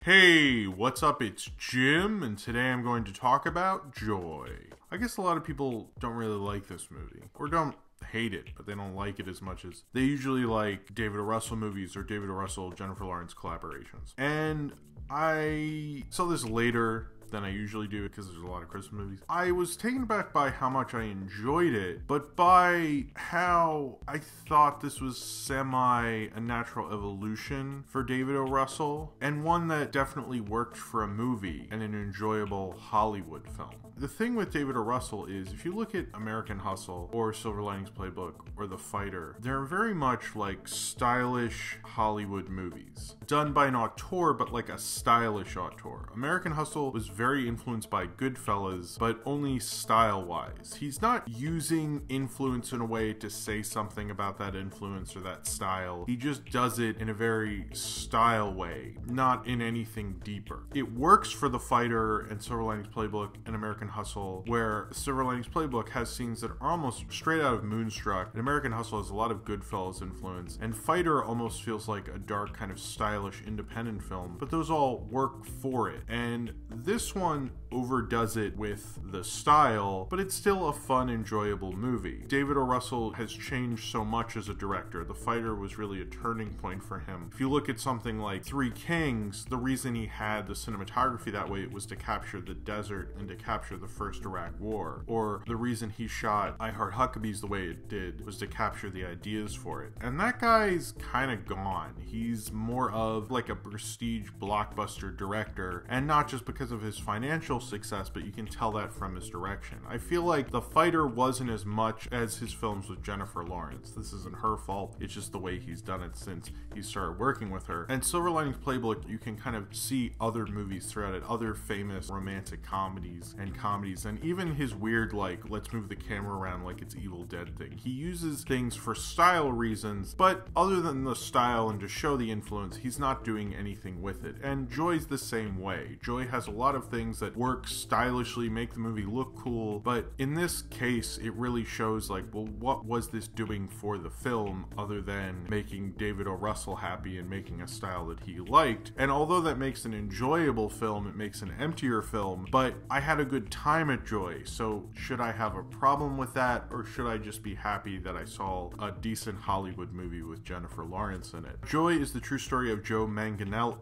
Hey, what's up? It's Jim, and today I'm going to talk about Joy. I guess a lot of people don't really like this movie, or don't hate it, but they don't like it as much as they usually like David O. Russell movies or David O. Russell, Jennifer Lawrence collaborations. And I saw this later than I usually do because there's a lot of Christmas movies. I was taken aback by how much I enjoyed it, but by how I thought this was a natural evolution for David O. Russell, and one that definitely worked for a movie and an enjoyable Hollywood film. The thing with David O. Russell is, if you look at American Hustle or Silver Linings Playbook or The Fighter, they're very much like stylish Hollywood movies. Done by an auteur, but like a stylish auteur. American Hustle was very influenced by Goodfellas, but only style-wise. He's not using influence in a way to say something about that influence or that style. He just does it in a very style way, not in anything deeper. It works for The Fighter and Silver Linings Playbook and American Hustle, where Silver Linings Playbook has scenes that are almost straight out of Moonstruck, and American Hustle has a lot of Goodfellas influence, and Fighter almost feels like a dark kind of stylish independent film, but those all work for it. And this one overdoes it with the style, but it's still a fun, enjoyable movie. David O. Russell has changed so much as a director. The Fighter was really a turning point for him. If you look at something like Three Kings, the reason he had the cinematography that way was to capture the desert and to capture the First Iraq War. Or the reason he shot I Heart Huckabees the way it did was to capture the ideas for it. And that guy's kind of gone. He's more of like a prestige blockbuster director, and not just because of his financial success, but you can tell that from his direction. I feel like The Fighter wasn't as much as his films with Jennifer Lawrence. This isn't her fault, it's just the way he's done it since he started working with her. And Silver Linings Playbook, you can kind of see other movies throughout it, other famous romantic comedies, and even his weird, like, let's move the camera around like it's Evil Dead thing. He uses things for style reasons, but other than the style and to show the influence, he's not doing anything with it. And Joy's the same way. Joy has a lot of things that work stylishly, make the movie look cool, but in this case, it really shows like, well, what was this doing for the film other than making David O. Russell happy and making a style that he liked? And although that makes an enjoyable film, it makes an emptier film, but I had a good time at Joy, so should I have a problem with that, or should I just be happy that I saw a decent Hollywood movie with Jennifer Lawrence in it? Joy is the true story of Joe Manganiello,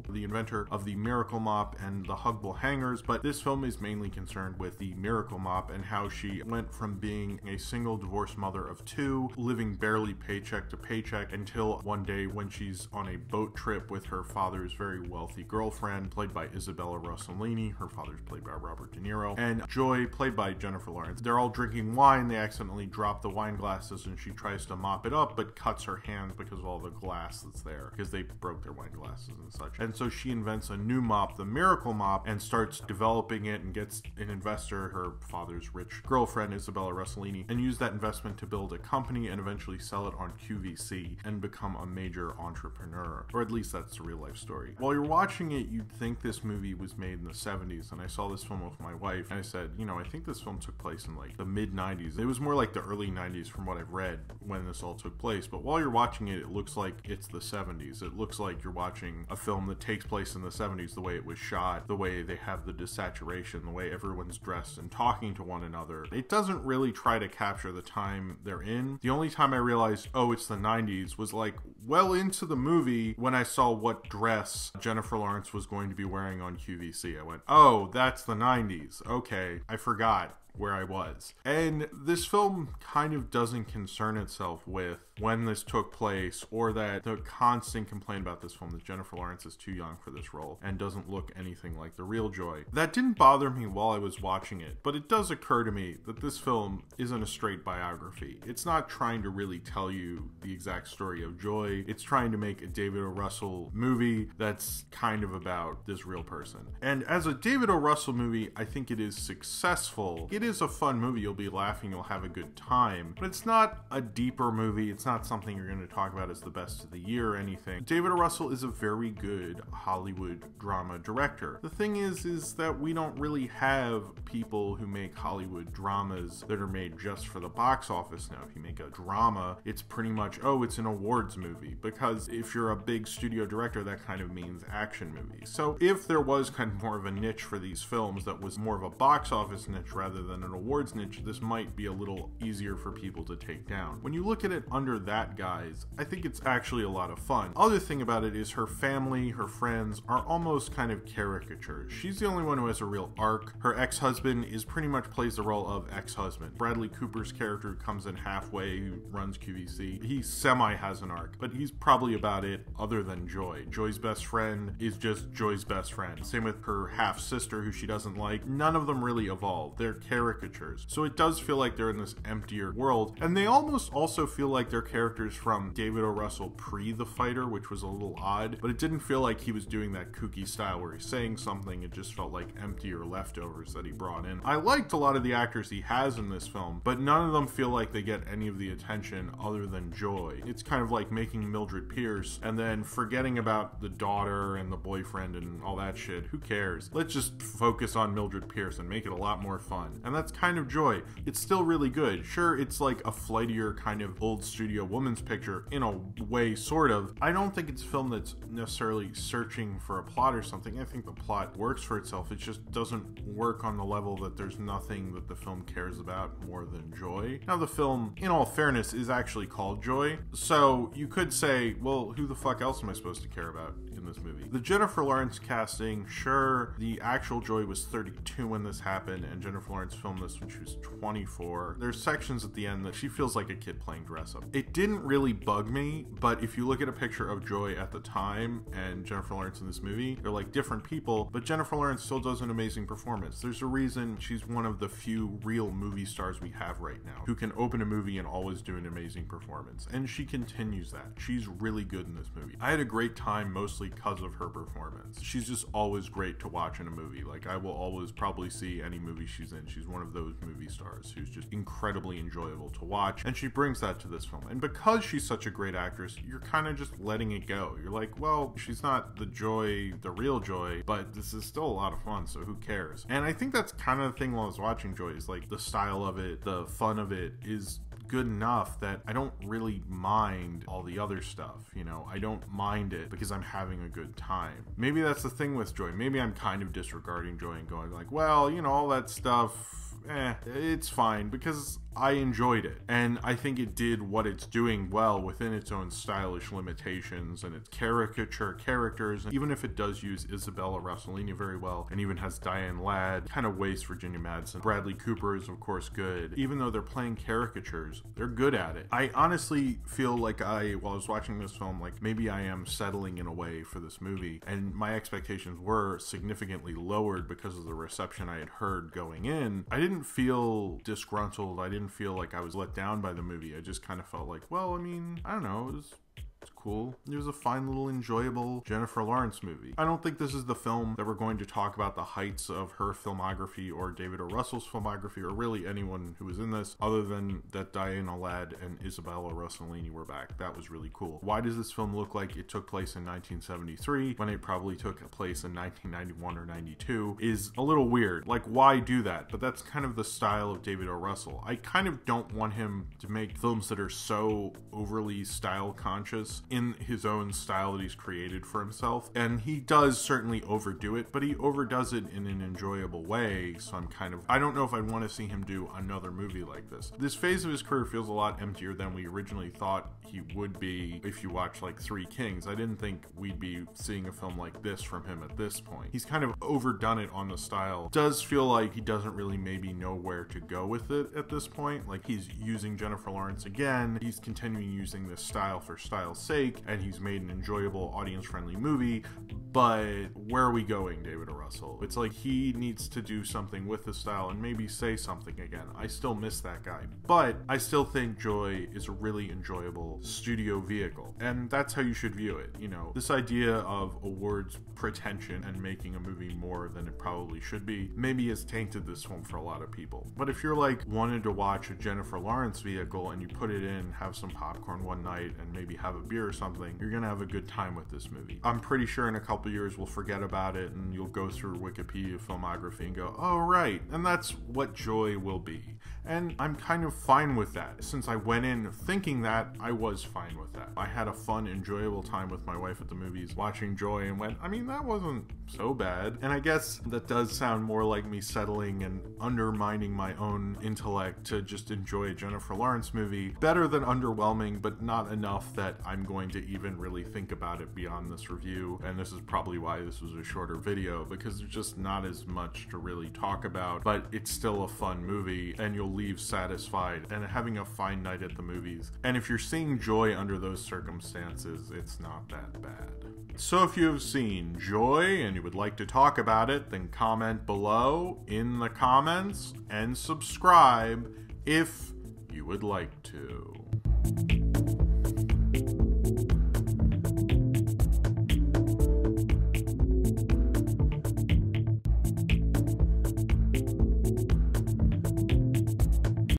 the inventor of the Miracle Mop and the Huggable Hangers, but this film is mainly concerned with the Miracle Mop and how she went from being a single divorced mother of two, living barely paycheck to paycheck, until one day when she's on a boat trip with her father's very wealthy girlfriend, played by Isabella Rossellini. Her father's played by Robert De Niro, and Joy, played by Jennifer Lawrence. They're all drinking wine. They accidentally drop the wine glasses, and she tries to mop it up, but cuts her hands because of all the glass that's there, because they broke their wine glasses and such. And so she invents a new mop, the Miracle Mop, and starts developing it and gets an investor, her father's rich girlfriend, Isabella Rossellini, and use that investment to build a company and eventually sell it on QVC and become a major entrepreneur. Or at least that's the real life story. While you're watching it, you'd think this movie was made in the 70s, and I saw this film with my wife, and I said, you know, I think this film took place in like the mid-90s. It was more like the early 90s from what I've read when this all took place, but while you're watching it, it looks like it's the 70s. It looks like you're watching a film that takes place in the 70s, the way it was shot, the way they have the desaturation, the way everyone's dressed and talking to one another. It doesn't really try to capture the time they're in. The only time I realized, oh, it's the 90s was like well into the movie when I saw what dress Jennifer Lawrence was going to be wearing on QVC. I went, oh, that's the 90s. Okay, I forgot where I was. And this film kind of doesn't concern itself with when this took place, or that the constant complaint about this film that Jennifer Lawrence is too young for this role and doesn't look anything like the real Joy. That didn't bother me while I was watching it, but it does occur to me that this film isn't a straight biography. It's not trying to really tell you the exact story of Joy. It's trying to make a David O. Russell movie that's kind of about this real person. And as a David O. Russell movie, I think it is successful. It is a fun movie. You'll be laughing, you'll have a good time, but it's not a deeper movie. It's not not something you're going to talk about as the best of the year or anything. David O. Russell is a very good Hollywood drama director. The thing is that we don't really have people who make Hollywood dramas that are made just for the box office now. If you make a drama, it's pretty much, oh, it's an awards movie, because if you're a big studio director, that kind of means action movies. So if there was kind of more of a niche for these films that was more of a box office niche rather than an awards niche, this might be a little easier for people to take down. When you look at it under that guise, I think it's actually a lot of fun. Other thing about it is her family, her friends are almost kind of caricatures. She's the only one who has a real arc. Her ex-husband is pretty much plays the role of ex-husband. Bradley Cooper's character who comes in halfway, who runs QVC, he semi has an arc, but he's probably about it other than Joy. Joy's best friend is just Joy's best friend. Same with her half-sister who she doesn't like. None of them really evolve. They're caricatures. So it does feel like they're in this emptier world, and they almost also feel like they're characters from David O. Russell pre The Fighter, which was a little odd, but it didn't feel like he was doing that kooky style where he's saying something. It just felt like emptier leftovers that he brought in. I liked a lot of the actors he has in this film, but none of them feel like they get any of the attention other than Joy. It's kind of like making Mildred Pierce and then forgetting about the daughter and the boyfriend and all that shit. Who cares? Let's just focus on Mildred Pierce and make it a lot more fun. And that's kind of Joy. It's still really good. Sure, it's like a flightier kind of old studio woman's picture in a way, sort of. I don't think it's a film that's necessarily searching for a plot or something. I think the plot works for itself. It just doesn't work on the level that there's nothing that the film cares about more than Joy. Now, the film, in all fairness, is actually called Joy, so you could say, well, who the fuck else am I supposed to care about in this movie? The Jennifer Lawrence casting, sure, the actual Joy was 32 when this happened, and Jennifer Lawrence filmed this when she was 24. There's sections at the end that she feels like a kid playing dress up. It didn't really bug me, but if you look at a picture of Joy at the time and Jennifer Lawrence in this movie, they're like different people, but Jennifer Lawrence still does an amazing performance. There's a reason she's one of the few real movie stars we have right now who can open a movie and always do an amazing performance, and she continues that. She's really good in this movie. I had a great time mostly because of her performance. She's just always great to watch in a movie. Like, I will always probably see any movie she's in. She's one of those movie stars who's just incredibly enjoyable to watch, and she brings that to this film. And because she's such a great actress, you're kind of just letting it go. You're like, well, she's not the Joy, the real Joy, but this is still a lot of fun, so who cares? And I think that's kind of the thing while I was watching Joy, is like the style of it, the fun of it is good enough that I don't really mind all the other stuff, you know? I don't mind it because I'm having a good time. Maybe that's the thing with Joy. Maybe I'm kind of disregarding Joy and going like, well, you know, all that stuff, it's fine, because I enjoyed it, and I think it did what it's doing well within its own stylish limitations and its caricature characters. And even if it does use Isabella Rossellini very well, and even has Diane Ladd, kind of wastes Virginia Madsen. Bradley Cooper is of course good. Even though they're playing caricatures, they're good at it. I honestly feel like while I was watching this film, like maybe I am settling in a way for this movie, and my expectations were significantly lowered because of the reception I had heard going in. I didn't feel disgruntled. I didn't feel like I was let down by the movie. I just kind of felt like, well, I mean, I don't know, it's cool. It was a fine little enjoyable Jennifer Lawrence movie. I don't think this is the film that we're going to talk about the heights of her filmography or David O. Russell's filmography or really anyone who was in this, other than that Diana Ladd and Isabella Rossellini were back. That was really cool. Why does this film look like it took place in 1973 when it probably took place in 1991 or 92 is a little weird. Like, why do that? But that's kind of the style of David O. Russell. I kind of don't want him to make films that are so overly style conscious in his own style that he's created for himself, and he does certainly overdo it, but he overdoes it in an enjoyable way. So I don't know if I'd want to see him do another movie like this. This phase of his career feels a lot emptier than we originally thought he would be. If you watch like Three Kings, I didn't think we'd be seeing a film like this from him at this point. He's kind of overdone it on the style. Does feel like he doesn't really maybe know where to go with it at this point. Like, he's using Jennifer Lawrence again. He's continuing using this style for style's sake, and he's made an enjoyable, audience-friendly movie, but where are we going, David O. Russell? It's like he needs to do something with the style and maybe say something again. I still miss that guy, but I still think Joy is a really enjoyable studio vehicle, and that's how you should view it. You know, this idea of awards pretension and making a movie more than it probably should be maybe has tainted this film for a lot of people. But if you're like wanted to watch a Jennifer Lawrence vehicle and you put it in, have some popcorn one night and maybe have a beer or something, you're gonna have a good time with this movie. I'm pretty sure in a couple years we'll forget about it and you'll go through Wikipedia filmography and go, oh right, and that's what Joy will be. And I'm kind of fine with that. Since I went in thinking that, I was fine with that. I had a fun, enjoyable time with my wife at the movies watching Joy and went, I mean, that wasn't so bad. And I guess that does sound more like me settling and undermining my own intellect to just enjoy a Jennifer Lawrence movie. Better than underwhelming, but not enough that I'm going to even really think about it beyond this review. And this is probably why this was a shorter video, because there's just not as much to really talk about, but it's still a fun movie and you'll leave satisfied and having a fine night at the movies. And if you're seeing Joy under those circumstances, it's not that bad. So if you have seen Joy and you would like to talk about it, then comment below in the comments and subscribe if you would like to.